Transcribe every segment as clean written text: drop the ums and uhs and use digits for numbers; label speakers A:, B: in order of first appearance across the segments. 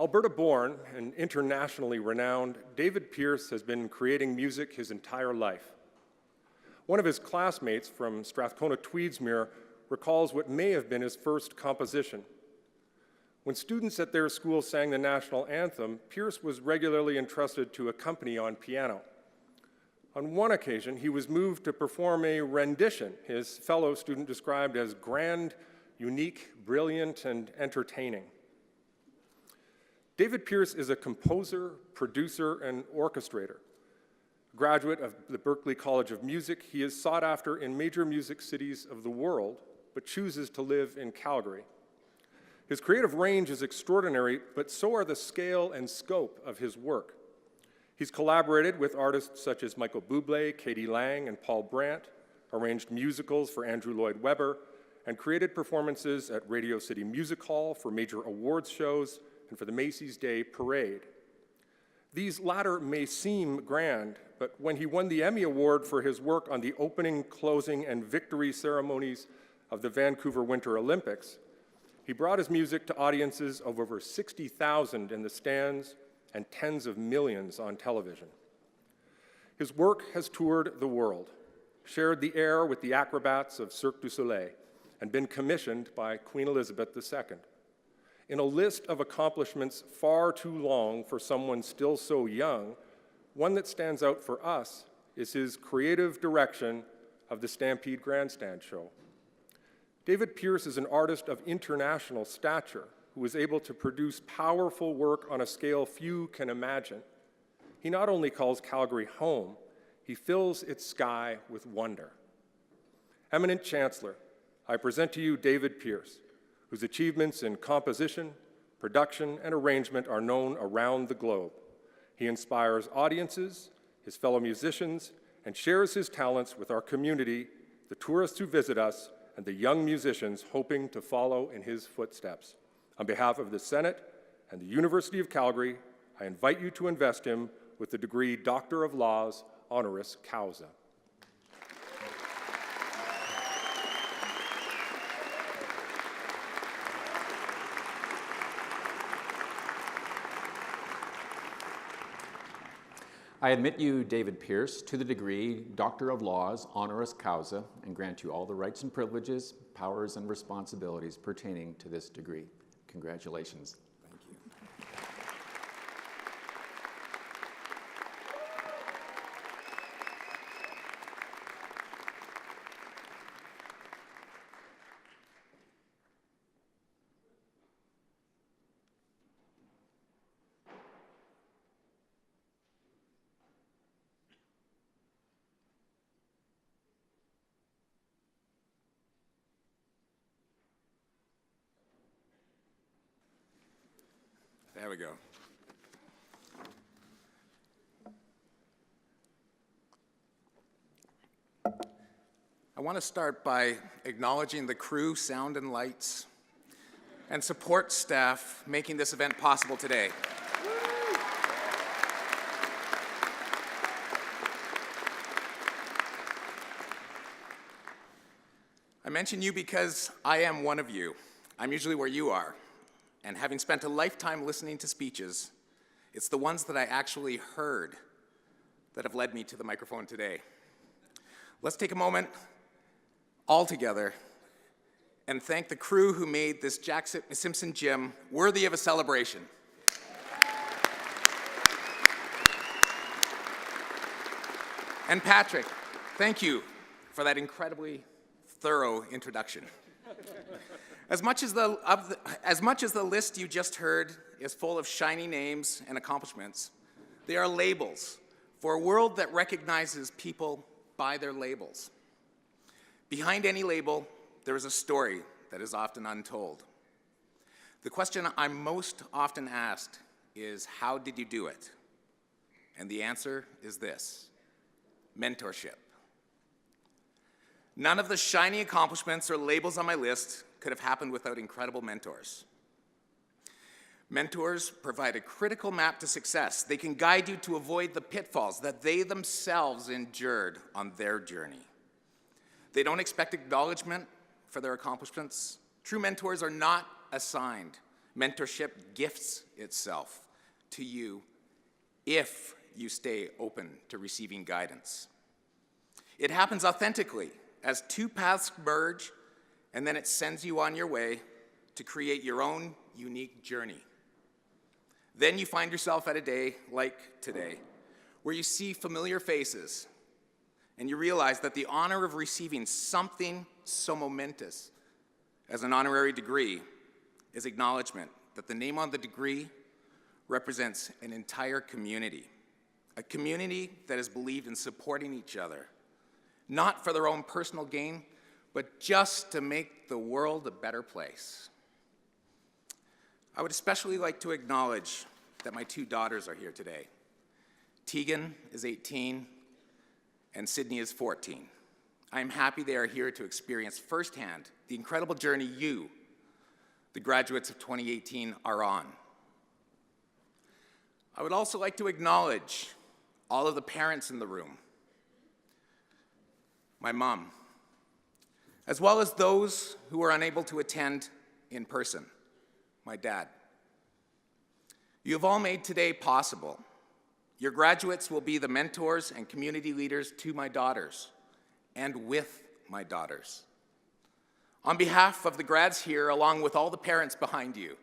A: Alberta-born and internationally renowned, David Pearce has been creating music his entire life. One of his classmates from Strathcona Tweedsmuir recalls what may have been his first composition. When students at their school sang the national anthem, Pearce was regularly entrusted to accompany on piano. On one occasion, he was moved to perform a rendition his fellow student described as grand, unique, brilliant, and entertaining. David Pearce is a composer, producer, and orchestrator. Graduate of the Berklee College of Music, he is sought after in major music cities of the world, but chooses to live in Calgary. His creative range is extraordinary, but so are the scale and scope of his work. He's collaborated with artists such as Michael Bublé, Katie Lang, and Paul Brandt, arranged musicals for Andrew Lloyd Webber, and created performances at Radio City Music Hall for major awards shows and for the Macy's Day Parade. These latter may seem grand, but when he won the Emmy Award for his work on the opening, closing, and victory ceremonies of the Vancouver Winter Olympics, he brought his music to audiences of over 60,000 in the stands and tens of millions on television. His work has toured the world, shared the air with the acrobats of Cirque du Soleil, and been commissioned by Queen Elizabeth II. In a list of accomplishments far too long for someone still so young, one that stands out for us is his creative direction of the Stampede Grandstand show. David Pearce is an artist of international stature who is able to produce powerful work on a scale few can imagine. He not only calls Calgary home, he fills its sky with wonder. Eminent Chancellor, I present to you David Pearce, whose achievements in composition, production, and arrangement are known around the globe. He inspires audiences, his fellow musicians, and shares his talents with our community, the tourists who visit us, and the young musicians hoping to follow in his footsteps. On behalf of the Senate and the University of Calgary, I invite you to invest him with the degree Doctor of Laws, honoris causa.
B: I admit you, David Pearce, to the degree Doctor of Laws, honoris causa, and grant you all the rights and privileges, powers, and responsibilities pertaining to this degree. Congratulations. Thank you.
C: There we go. I want to start by acknowledging the crew, sound and lights, and support staff making this event possible today. I mention you because I am one of you. I'm usually where you are. And having spent a lifetime listening to speeches, it's the ones that I actually heard that have led me to the microphone today. Let's take a moment all together and thank the crew who made this Jack Simpson Gym worthy of a celebration. And Patrick, thank you for that incredibly thorough introduction. As much as the list you just heard is full of shiny names and accomplishments, they are labels for a world that recognizes people by their labels. Behind any label, there is a story that is often untold. The question I'm most often asked is, how did you do it? And the answer is this: mentorship. None of the shiny accomplishments or labels on my list could have happened without incredible mentors. Mentors provide a critical map to success. They can guide you to avoid the pitfalls that they themselves endured on their journey. They don't expect acknowledgement for their accomplishments. True mentors are not assigned Mentorship gifts itself to you if you stay open to receiving guidance. It happens authentically as two paths merge, and then it sends you on your way to create your own unique journey. Then you find yourself at a day like today, where you see familiar faces, and you realize that the honor of receiving something so momentous as an honorary degree is acknowledgement that the name on the degree represents an entire community, a community that has believed in supporting each other, not for their own personal gain, but just to make the world a better place. I would especially like to acknowledge that my two daughters are here today. Tegan is 18 and Sydney is 14. I am happy they are here to experience firsthand the incredible journey you, the graduates of 2018, are on. I would also like to acknowledge all of the parents in the room, my mom, as well as those who are unable to attend in person, my dad. You have all made today possible. Your graduates will be the mentors and community leaders to my daughters and with my daughters. On behalf of the grads here, along with all the parents behind you,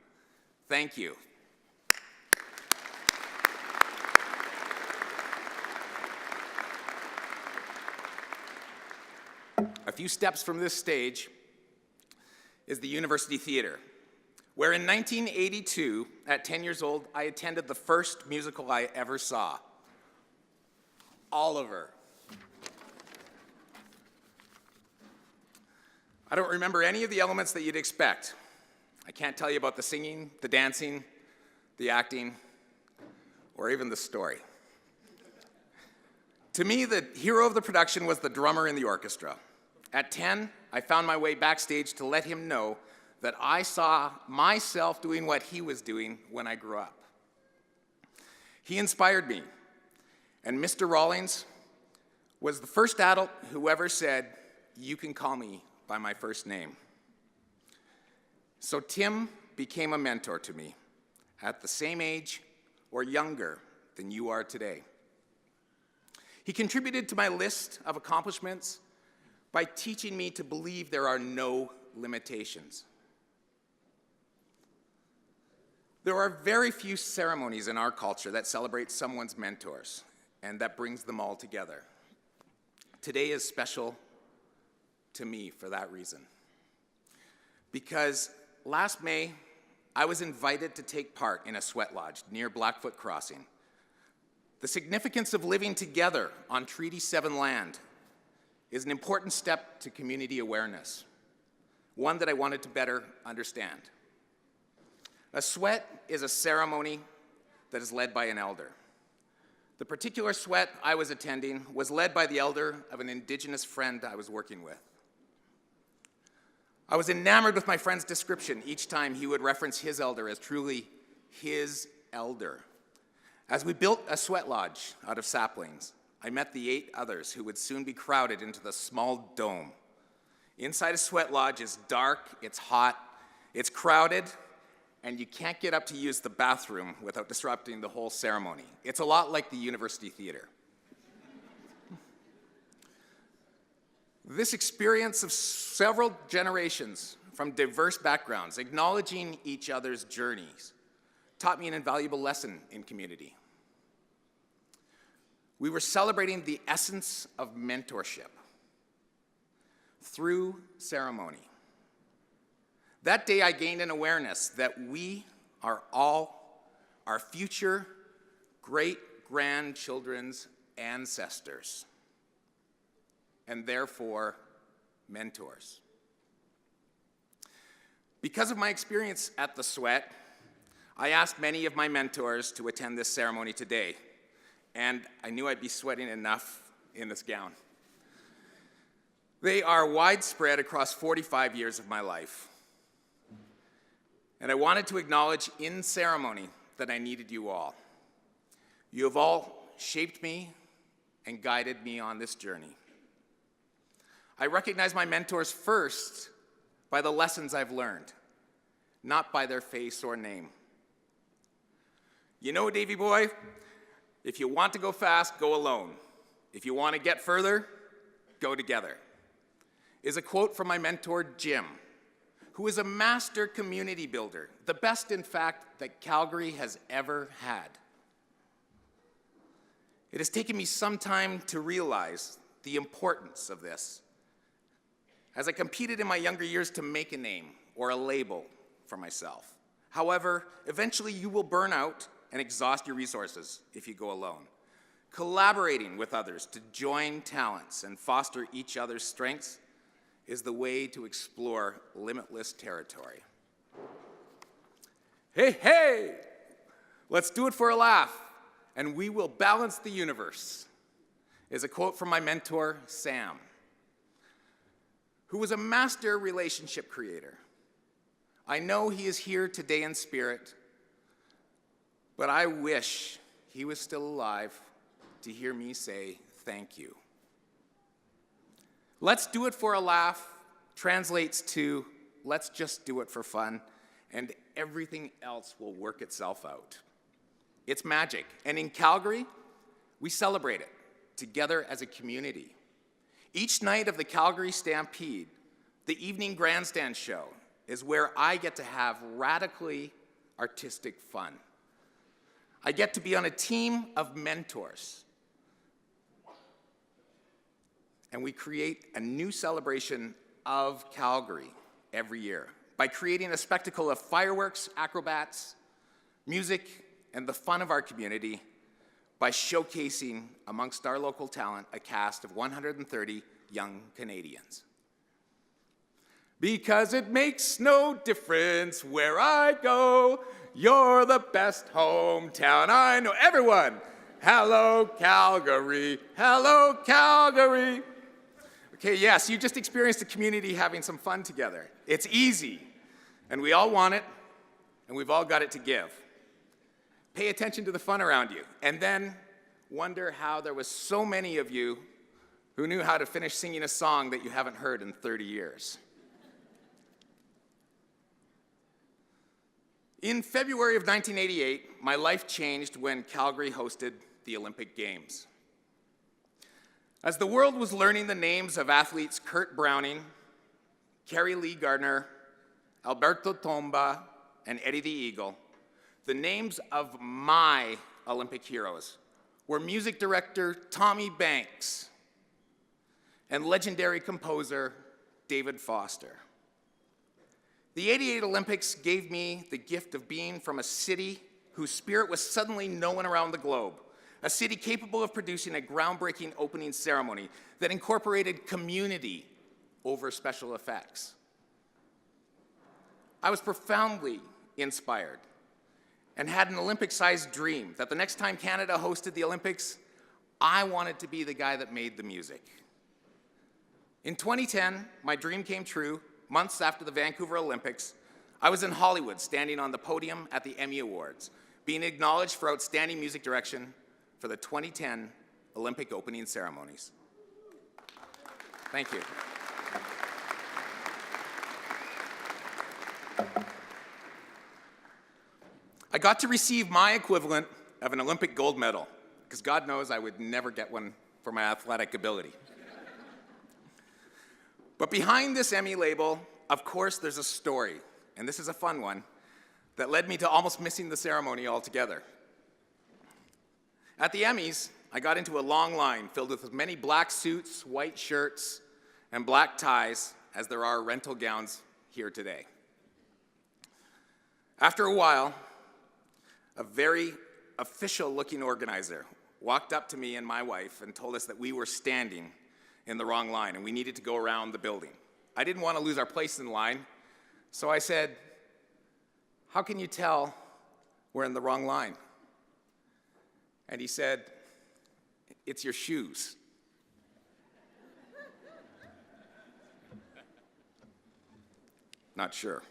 C: thank you. A few steps from this stage is the University Theater, where in 1982, at 10 years old, I attended the first musical I ever saw, Oliver. I don't remember any of the elements that you'd expect. I can't tell you about the singing, the dancing, the acting, or even the story. To me, the hero of the production was the drummer in the orchestra. At 10, I found my way backstage to let him know that I saw myself doing what he was doing when I grew up. He inspired me, and Mr. Rawlings was the first adult who ever said, "You can call me by my first name." So Tim became a mentor to me at the same age or younger than you are today. He contributed to my list of accomplishments by teaching me to believe there are no limitations. There are very few ceremonies in our culture that celebrate someone's mentors and that brings them all together. Today is special to me for that reason. Because last May, I was invited to take part in a sweat lodge near Blackfoot Crossing. The significance of living together on Treaty 7 land is an important step to community awareness, one that I wanted to better understand. A sweat is a ceremony that is led by an elder. The particular sweat I was attending was led by the elder of an Indigenous friend I was working with. I was enamored with my friend's description each time he would reference his elder as truly his elder. As we built a sweat lodge out of saplings, I met the 8 others who would soon be crowded into the small dome. Inside a sweat lodge is dark, it's hot, it's crowded, and you can't get up to use the bathroom without disrupting the whole ceremony. It's a lot like the University Theater. This experience of several generations from diverse backgrounds, acknowledging each other's journeys, taught me an invaluable lesson in community. We were celebrating the essence of mentorship through ceremony. That day, I gained an awareness that we are all our future great-grandchildren's ancestors, and therefore mentors. Because of my experience at the sweat, I asked many of my mentors to attend this ceremony today, and I knew I'd be sweating enough in this gown. They are widespread across 45 years of my life. And I wanted to acknowledge in ceremony that I needed you all. You have all shaped me and guided me on this journey. I recognize my mentors first by the lessons I've learned, not by their face or name. You know, Davy boy, if you want to go fast, go alone. If you want to get further, go together, is a quote from my mentor, Jim, who is a master community builder, the best, in fact, that Calgary has ever had. It has taken me some time to realize the importance of this, as I competed in my younger years to make a name or a label for myself. However, eventually you will burn out and exhaust your resources if you go alone. Collaborating with others to join talents and foster each other's strengths is the way to explore limitless territory. Hey, hey! Let's do it for a laugh, and we will balance the universe, is a quote from my mentor, Sam, who was a master relationship creator. I know he is here today in spirit, but I wish he was still alive to hear me say thank you. Let's do it for a laugh translates to let's just do it for fun, and everything else will work itself out. It's magic, and in Calgary, we celebrate it together as a community. Each night of the Calgary Stampede, the evening grandstand show is where I get to have radically artistic fun. I get to be on a team of mentors, and we create a new celebration of Calgary every year by creating a spectacle of fireworks, acrobats, music, and the fun of our community by showcasing amongst our local talent a cast of 130 young Canadians. Because it makes no difference where I go, you're the best hometown I know. Everyone, hello Calgary, hello Calgary. Okay, yes, you just experienced a community having some fun together. It's easy, and we all want it, and we've all got it to give. Pay attention to the fun around you, and then wonder how there was so many of you who knew how to finish singing a song that you haven't heard in 30 years. In February of 1988, my life changed when Calgary hosted the Olympic Games. As the world was learning the names of athletes Kurt Browning, Carrie Lee Gardner, Alberto Tomba, and Eddie the Eagle, the names of my Olympic heroes were music director Tommy Banks and legendary composer David Foster. The '88 Olympics gave me the gift of being from a city whose spirit was suddenly known around the globe, a city capable of producing a groundbreaking opening ceremony that incorporated community over special effects. I was profoundly inspired and had an Olympic-sized dream that the next time Canada hosted the Olympics, I wanted to be the guy that made the music. In 2010, my dream came true. Months after the Vancouver Olympics, I was in Hollywood standing on the podium at the Emmy Awards, being acknowledged for outstanding music direction for the 2010 Olympic opening ceremonies. Thank you. I got to receive my equivalent of an Olympic gold medal, because God knows I would never get one for my athletic ability. But behind this Emmy label, of course, there's a story, and this is a fun one, that led me to almost missing the ceremony altogether. At the Emmys, I got into a long line filled with as many black suits, white shirts, and black ties as there are rental gowns here today. After a while, a very official-looking organizer walked up to me and my wife and told us that we were standing in the wrong line and we needed to go around the building. I didn't want to lose our place in line, so I said, "How can you tell we're in the wrong line?" And he said, "It's your shoes." Not sure.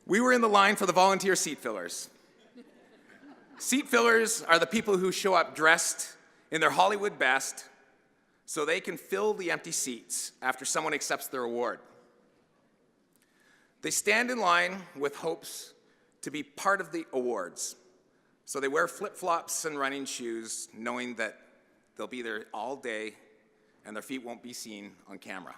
C: We were in the line for the volunteer seat fillers. Seat fillers are the people who show up dressed in their Hollywood best so they can fill the empty seats after someone accepts their award. They stand in line with hopes to be part of the awards. So they wear flip-flops and running shoes, knowing that they'll be there all day and their feet won't be seen on camera.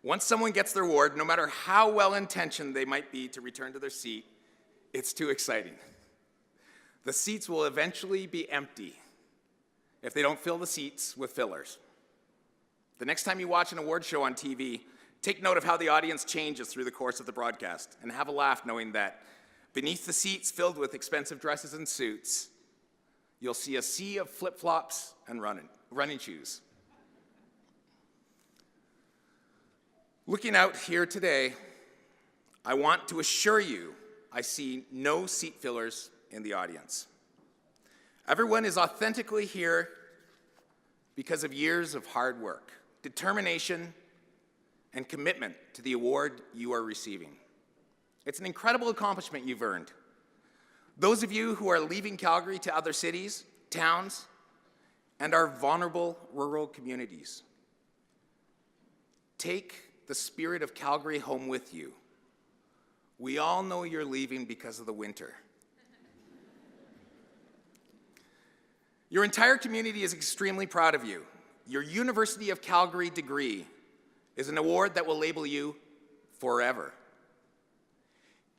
C: Once someone gets their award, no matter how well-intentioned they might be to return to their seat, it's too exciting. The seats will eventually be empty if they don't fill the seats with fillers. The next time you watch an award show on TV, take note of how the audience changes through the course of the broadcast and have a laugh knowing that beneath the seats filled with expensive dresses and suits, you'll see a sea of flip-flops and running shoes. Looking out here today, I want to assure you I see no seat fillers in the audience. Everyone is authentically here because of years of hard work, determination, and commitment to the award you are receiving. It's an incredible accomplishment you've earned. Those of you who are leaving Calgary to other cities, towns, and our vulnerable rural communities, take the spirit of Calgary home with you. We all know you're leaving because of the winter. Your entire community is extremely proud of you. Your University of Calgary degree is an award that will label you forever.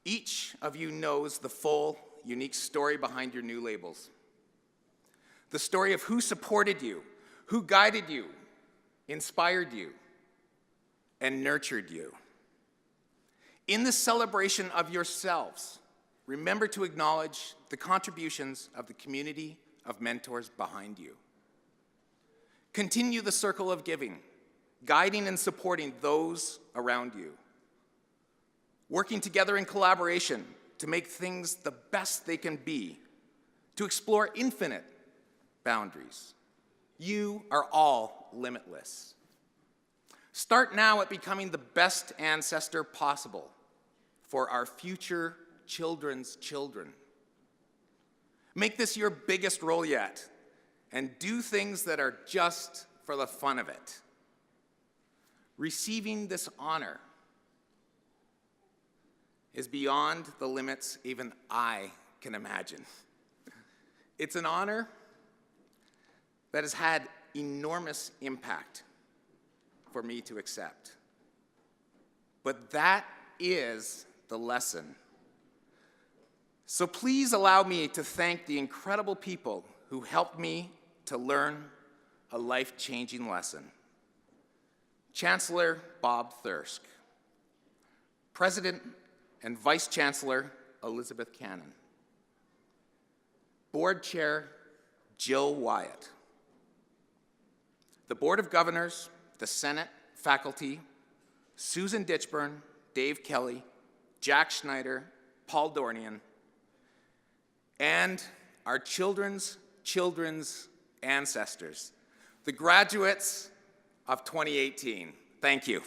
C: Each of you knows the full, unique story behind your new labels. The story of who supported you, who guided you, inspired you, and nurtured you. In the celebration of yourselves, remember to acknowledge the contributions of the community of mentors behind you. Continue the circle of giving, guiding and supporting those around you. Working together in collaboration to make things the best they can be, to explore infinite boundaries. You are all limitless. Start now at becoming the best ancestor possible for our future children's children. Make this your biggest role yet, and do things that are just for the fun of it. Receiving this honor is beyond the limits even I can imagine. It's an honor that has had enormous impact for me to accept. But that is the lesson. So please allow me to thank the incredible people who helped me to learn a life-changing lesson. Chancellor Bob Thirsk, President and Vice Chancellor Elizabeth Cannon, Board Chair Jill Wyatt, the Board of Governors, the Senate, faculty, Susan Ditchburn, Dave Kelly, Jack Schneider, Paul Dornian, and our children's ancestors, the graduates of 2018. Thank you.